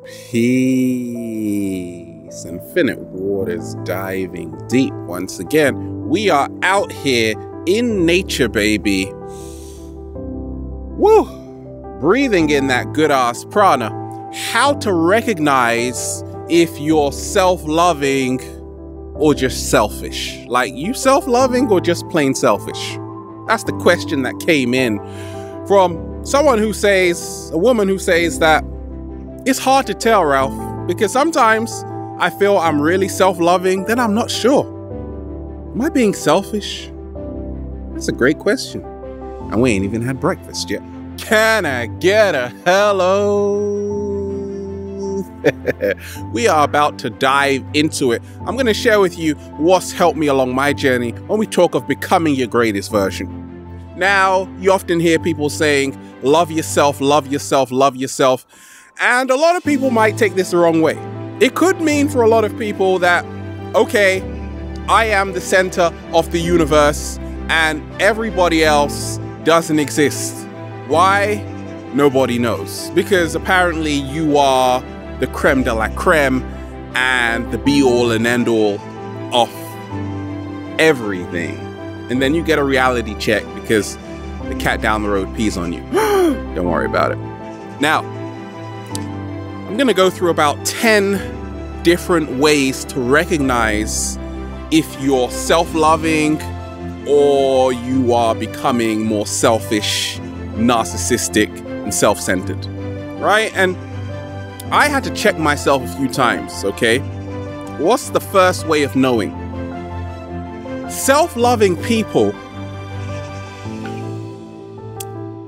Peace. Infinite waters diving deep once again. We are out here in nature, baby. Woo! Breathing in that good ass prana. How to recognize if you're self-loving or just selfish. Like, you self-loving or just plain selfish? That's the question that came in from someone who says, a woman who says that it's hard to tell, Ralph, because sometimes I feel I'm really self-loving, then I'm not sure. Am I being selfish? That's a great question. And we ain't even had breakfast yet. Can I get a hello? We are about to dive into it. I'm going to share with you what's helped me along my journey when we talk of becoming your greatest version. Now, you often hear people saying, love yourself, love yourself, love yourself. And a lot of people might take this the wrong way. It could mean for a lot of people that, okay, I am the center of the universe and everybody else doesn't exist. Why? Nobody knows. Because apparently you are the creme de la creme and the be all and end all of everything. And then you get a reality check because the cat down the road pees on you. Don't worry about it. Now, I'm going to go through about 10 different ways to recognize if you're self-loving or you are becoming more selfish, narcissistic, and self-centered, right? And I had to check myself a few times, okay? What's the first way of knowing? Self-loving people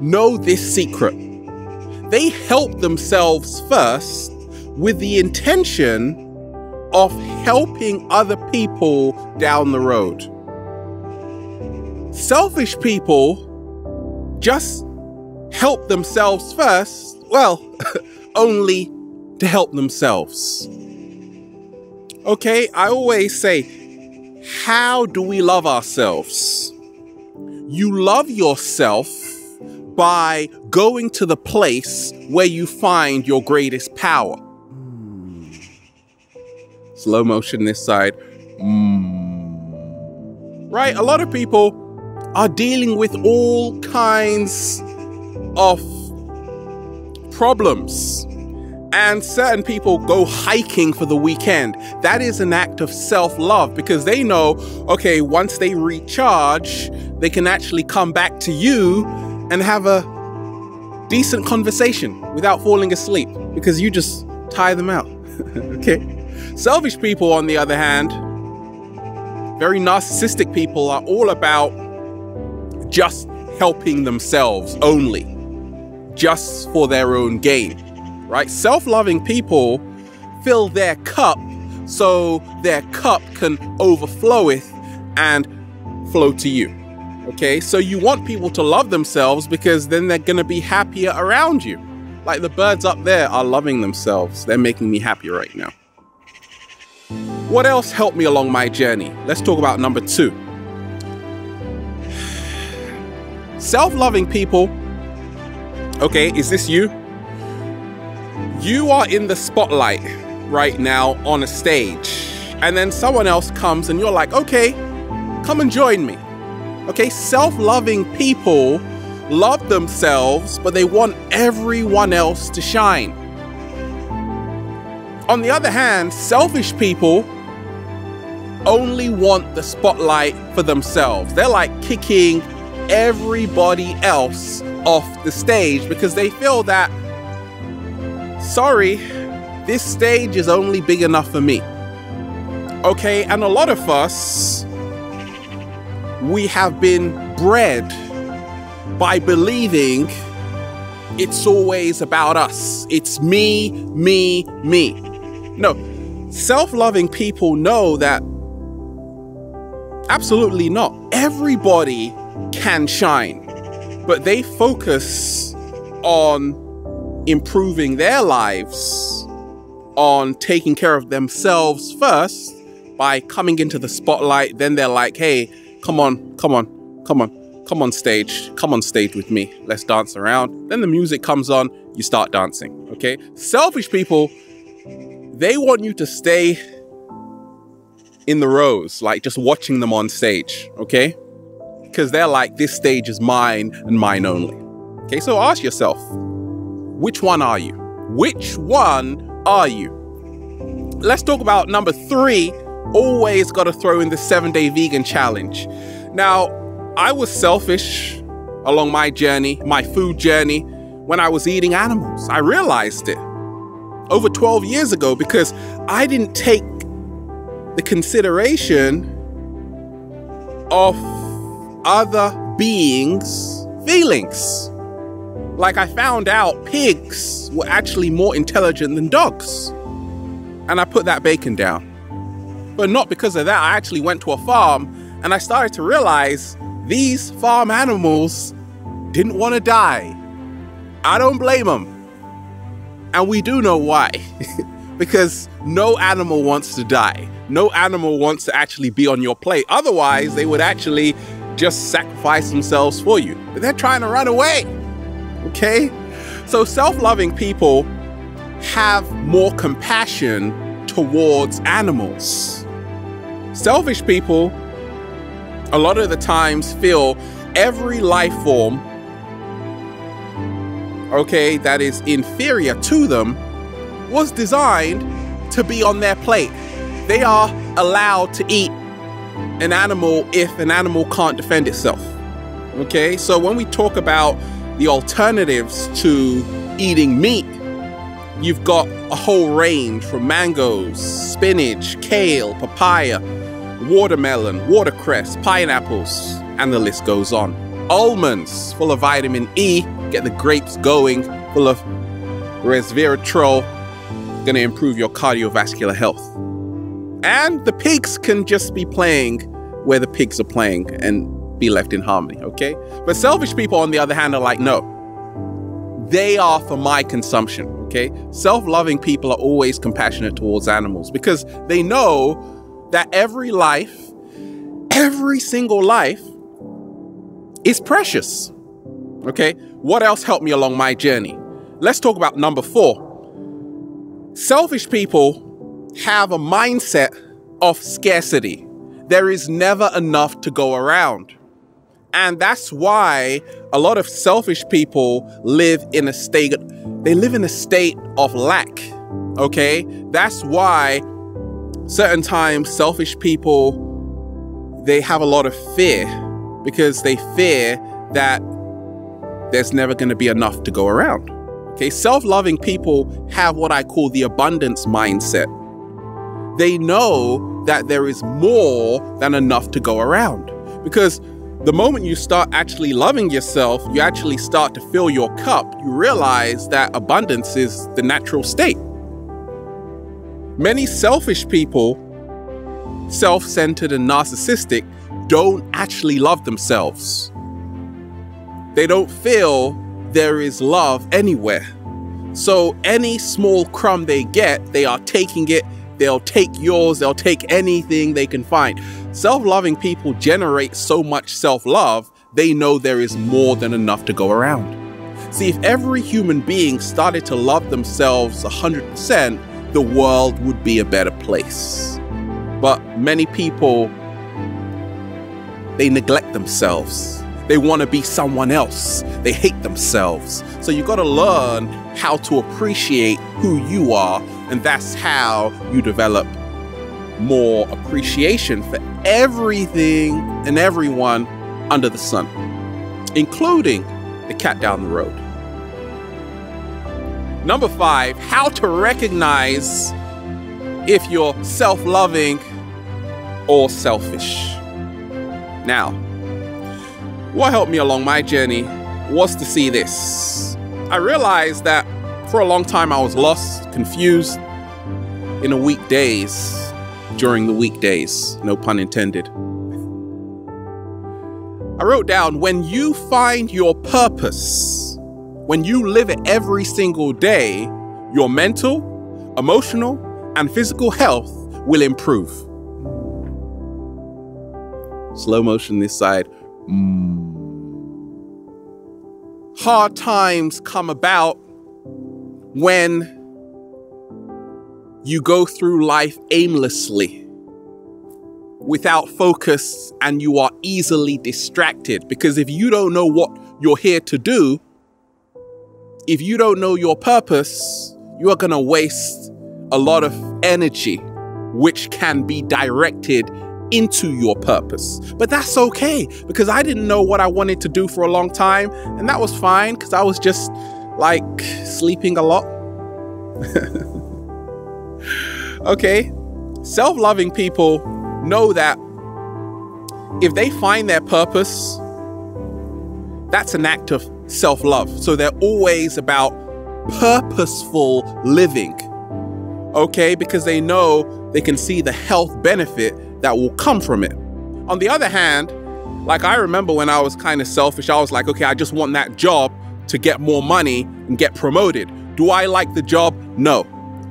know this secret. They help themselves first with the intention of helping other people down the road. Selfish people just help themselves first, well, only to help themselves. Okay, I always say, how do we love ourselves? You love yourself by going to the place where you find your greatest power. Slow motion this side. Right? A lot of people are dealing with all kinds of problems. And certain people go hiking for the weekend. That is an act of self-love because they know, okay, once they recharge, they can actually come back to you and have a decent conversation without falling asleep because you just tire them out. Okay. Selfish people, on the other hand, very narcissistic people, are all about just helping themselves only, just for their own gain, right? Self-loving people fill their cup so their cup can overfloweth and flow to you. Okay, so you want people to love themselves because then they're going to be happier around you. Like the birds up there are loving themselves. They're making me happy right now. What else helped me along my journey? Let's talk about number 2. Self-loving people. Okay, is this you? You are in the spotlight right now on a stage. And then someone else comes and you're like, okay, come and join me. Okay, self-loving people love themselves, but they want everyone else to shine. On the other hand, selfish people only want the spotlight for themselves. They're like kicking everybody else off the stage because they feel that, sorry, this stage is only big enough for me. Okay, and a lot of us, we have been bred by believing it's always about us. It's me, me, me. No, self-loving people know that absolutely not. Everybody can shine, but they focus on improving their lives, on taking care of themselves first by coming into the spotlight. Then they're like, hey, come on, come on, come on, come on stage with me. Let's dance around. Then the music comes on. you start dancing, okay? Selfish people, they want you to stay in the rows, like just watching them on stage, okay? Because they're like, this stage is mine and mine only. Okay, so ask yourself, which one are you? Which one are you? Let's talk about number 3. Always got to throw in the 7-day vegan challenge. Now, I was selfish along my journey, my food journey, when I was eating animals. I realized it over 12 years ago because I didn't take the consideration of other beings' feelings. Like, I found out pigs were actually more intelligent than dogs. And I put that bacon down. But not because of that. I actually went to a farm and I started to realize these farm animals didn't want to die. I don't blame them. And we do know why. Because no animal wants to die. No animal wants to actually be on your plate. Otherwise, they would actually just sacrifice themselves for you. But they're trying to run away. Okay? So self-loving people have more compassion towards animals. Selfish people, a lot of the times, feel every life form, okay, that is inferior to them was designed to be on their plate. They are allowed to eat an animal if an animal can't defend itself. Okay, so when we talk about the alternatives to eating meat, you've got a whole range from mangoes, spinach, kale, papaya, watermelon, watercress, pineapples, and the list goes on. Almonds, full of vitamin E, get the grapes going, full of resveratrol, gonna improve your cardiovascular health. And the pigs can just be playing where the pigs are playing and be left in harmony, okay? But selfish people, on the other hand, are like, no, they are for my consumption, okay? Self-loving people are always compassionate towards animals because they know that every life, every single life is precious, okay? What else helped me along my journey? Let's talk about number 4. Selfish people have a mindset of scarcity. There is never enough to go around. And that's why a lot of selfish people live in a state of lack, okay? That's why certain times selfish people, they have a lot of fear because they fear that there's never going to be enough to go around. Okay, self-loving people have what I call the abundance mindset. They know that there is more than enough to go around. Because the moment you start actually loving yourself, you actually start to fill your cup, you realize that abundance is the natural state. Many selfish people, self-centered and narcissistic, don't actually love themselves. They don't feel there is love anywhere. So any small crumb they get, they are taking it. They'll take yours. They'll take anything they can find. Self-loving people generate so much self-love, they know there is more than enough to go around. See, if every human being started to love themselves 100%, the world would be a better place. But many people, they neglect themselves. They want to be someone else. They hate themselves. So you got to learn how to appreciate who you are, and that's how you develop more appreciation for everything and everyone under the sun, including the cat down the road. Number 5, how to recognize if you're self-loving or selfish. Now, what helped me along my journey was to see this. I realized that for a long time I was lost, confused in the weekdays, during the weekdays, no pun intended. I wrote down, when you find your purpose, when you live it every single day, your mental, emotional, and physical health will improve. Slow motion this side. Hard times come about when you go through life aimlessly, without focus, and you are easily distracted. Because if you don't know what you're here to do, if you don't know your purpose, you are going to waste a lot of energy, which can be directed into your purpose. But that's okay, because I didn't know what I wanted to do for a long time, and that was fine, because I was just like sleeping a lot. Okay, self-loving people know that if they find their purpose, that's an act of self-love. So they're always about purposeful living, okay? Because they know they can see the health benefit that will come from it. On the other hand, like I remember when I was kind of selfish, I was like, okay, I just want that job to get more money and get promoted. Do I like the job? No.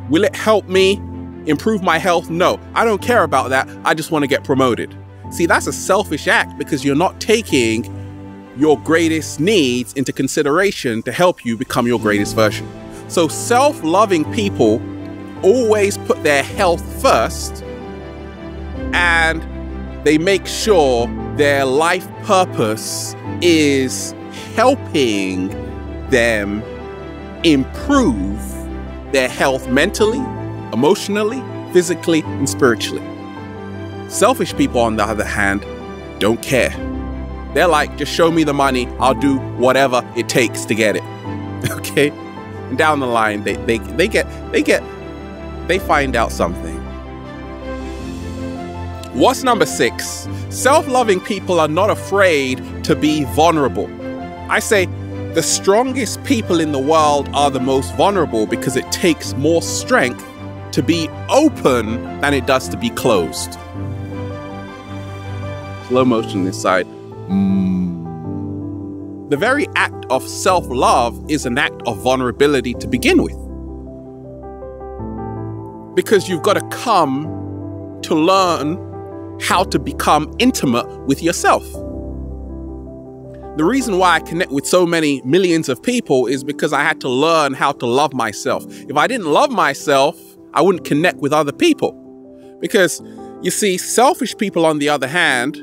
Will it help me improve my health? No. I don't care about that. I just want to get promoted. See, that's a selfish act, because you're not taking your greatest needs into consideration to help you become your greatest version. So self-loving people always put their health first, and they make sure their life purpose is helping them improve their health mentally, emotionally, physically, and spiritually. Selfish people, on the other hand, don't care. They're like, just show me the money, I'll do whatever it takes to get it. Okay? And down the line, they find out something. What's number 6? Self-loving people are not afraid to be vulnerable. I say the strongest people in the world are the most vulnerable, because it takes more strength to be open than it does to be closed. Slow motion this side. The very act of self-love is an act of vulnerability to begin with. Because you've got to come to learn how to become intimate with yourself. The reason why I connect with so many millions of people is because I had to learn how to love myself. If I didn't love myself, I wouldn't connect with other people. Because, you see, selfish people, on the other hand,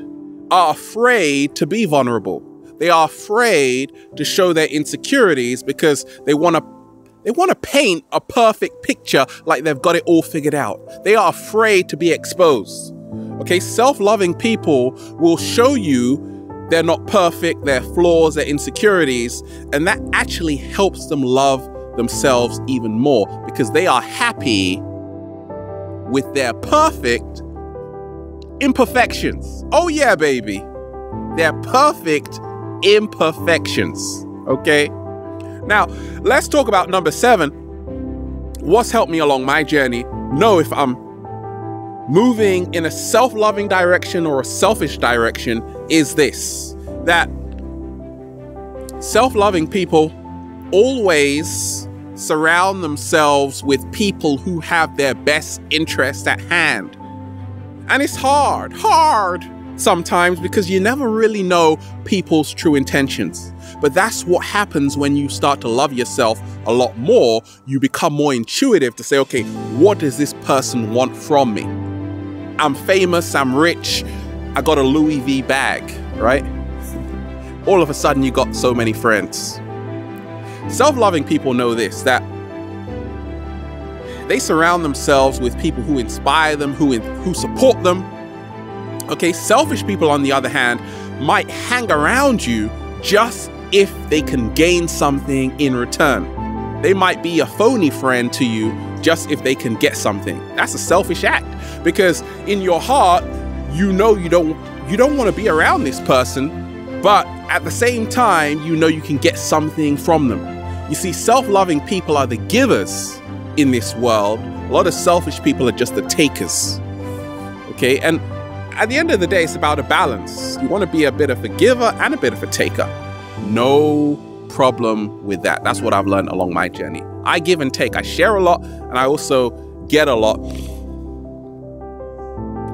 are afraid to be vulnerable. They are afraid to show their insecurities, because they want to paint a perfect picture like they've got it all figured out. They are afraid to be exposed. Okay, self-loving people will show you they're not perfect, their flaws, their insecurities, and that actually helps them love themselves even more, because they are happy with their perfect imperfections. Oh yeah, baby. They're perfect imperfections. Okay? Now, let's talk about number 7. What's helped me along my journey? Know if I'm moving in a self-loving direction or a selfish direction is this: that self-loving people always surround themselves with people who have their best interests at hand. And it's hard sometimes, because you never really know people's true intentions. But that's what happens when you start to love yourself a lot more. You become more intuitive to say, okay, what does this person want from me? I'm famous, I'm rich, I got a Louis V bag, right? All of a sudden you got so many friends. Self-loving people know this, that they surround themselves with people who inspire them, who support them. Okay, selfish people, on the other hand, might hang around you just if they can gain something in return. They might be a phony friend to you just if they can get something. That's a selfish act, because in your heart, you know you don't want to be around this person, but at the same time, you know you can get something from them. You see, self-loving people are the givers in this world. A lot of selfish people are just the takers. Okay, and at the end of the day, it's about a balance. You want to be a bit of a giver and a bit of a taker. No problem with that. That's what I've learned along my journey. I give and take. I share a lot, and I also get a lot.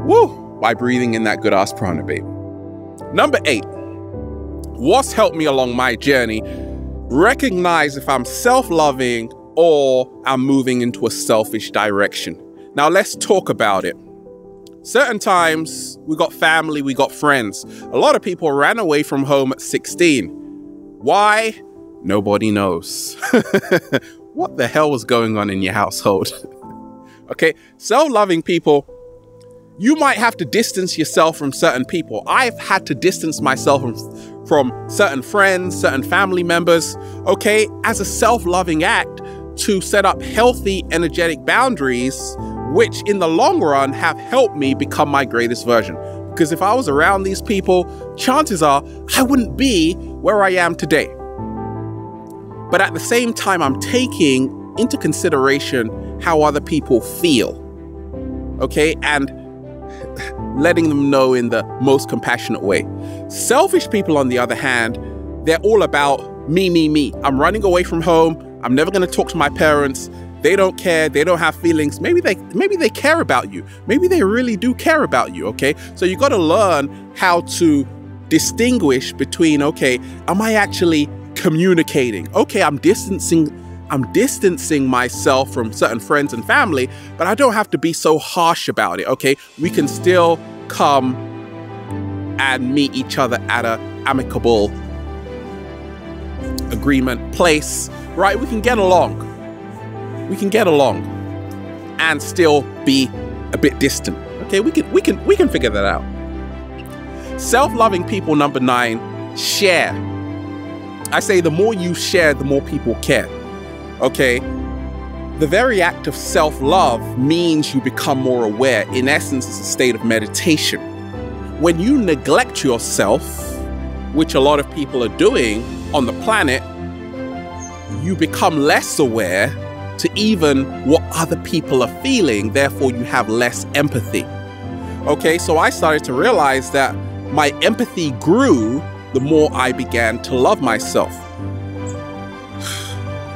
Woo! By breathing in that good ass prana, baby. Number 8. What's helped me along my journey? Recognize if I'm self-loving or I'm moving into a selfish direction. Now let's talk about it. Certain times we got family, we got friends. A lot of people ran away from home at 16. Why? Nobody knows. What the hell was going on in your household? Okay, self-loving people, you might have to distance yourself from certain people. I've had to distance myself from certain friends, certain family members, okay, as a self-loving act to set up healthy, energetic boundaries, which in the long run have helped me become my greatest version. Because if I was around these people, chances are I wouldn't be where I am today. But at the same time, I'm taking into consideration how other people feel, okay, and letting them know in the most compassionate way. Selfish people, on the other hand, they're all about me, me, me. I'm running away from home. I'm never going to talk to my parents. They don't care. They don't have feelings. Maybe they care about you. Maybe they really do care about you, okay? So you got to learn how to distinguish between, okay, am I actually communicating? Okay, I'm distancing myself from certain friends and family, but I don't have to be so harsh about it, okay? We can still come and meet each other at an amicable agreement place, right? We can get along. We can get along and still be a bit distant. Okay, we can figure that out. Self-loving people, number 9, share. I say the more you share, the more people care. Okay? The very act of self-love means you become more aware. In essence, it's a state of meditation. When you neglect yourself, which a lot of people are doing on the planet, you become less aware to even what other people are feeling, therefore you have less empathy. Okay, so I started to realize that my empathy grew the more I began to love myself.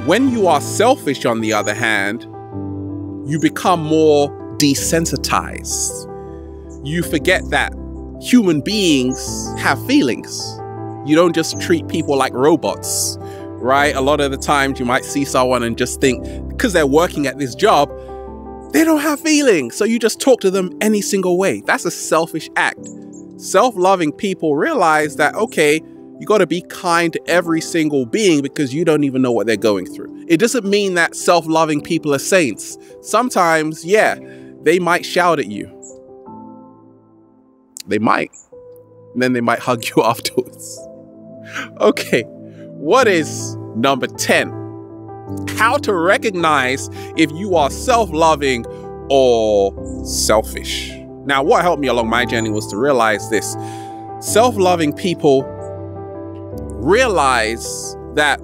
When you are selfish, on the other hand, you become more desensitized. You forget that human beings have feelings. You don't just treat people like robots, right? A lot of the times you might see someone and just think, because they're working at this job, they don't have feelings. So you just talk to them any single way. That's a selfish act. Self-loving people realize that, okay, you got to be kind to every single being because you don't even know what they're going through. It doesn't mean that self-loving people are saints. Sometimes, yeah, they might shout at you. They might. And then they might hug you afterwards. Okay, what is number 10? How to recognize if you are self-loving or selfish. Now, what helped me along my journey was to realize this. Self-loving people realize that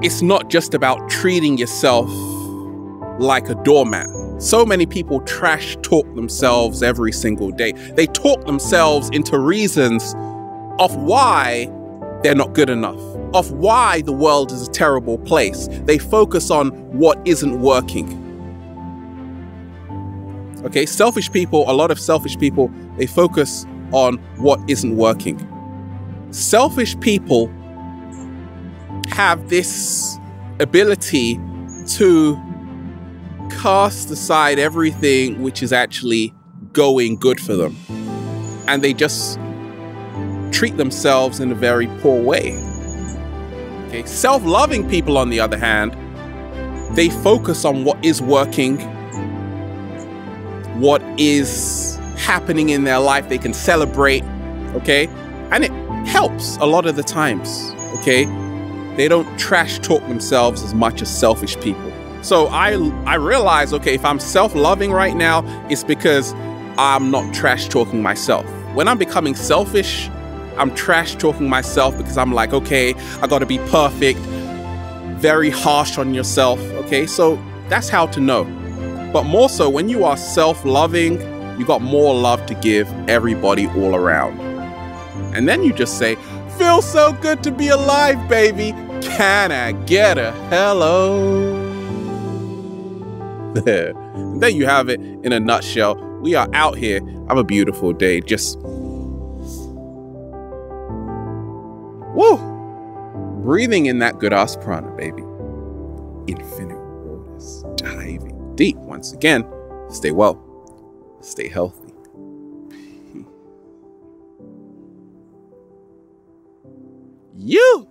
it's not just about treating yourself like a doormat. So many people trash talk themselves every single day. They talk themselves into reasons of why they're not good enough, of why the world is a terrible place. They focus on what isn't working. Okay, selfish people, a lot of selfish people, they focus on what isn't working. Selfish people have this ability to cast aside everything which is actually going good for them. And they just treat themselves in a very poor way. Okay, self-loving people, on the other hand, they focus on what is working, what is happening in their life. They can celebrate, okay? And it helps a lot of the times, okay? They don't trash talk themselves as much as selfish people. So I realize, okay, if I'm self-loving right now, it's because I'm not trash talking myself. When I'm becoming selfish, I'm trash talking myself because I'm like, okay, I gotta be perfect, very harsh on yourself, okay? So that's how to know. But more so, when you are self-loving, you got more love to give everybody all around. And then you just say, feels so good to be alive, baby. Can I get a hello? There you have it in a nutshell. We are out here. Have a beautiful day. Just, woo, breathing in that good ass prana, baby. Infinite waters, diving deep. Once again, stay well, stay healthy. Peace. You.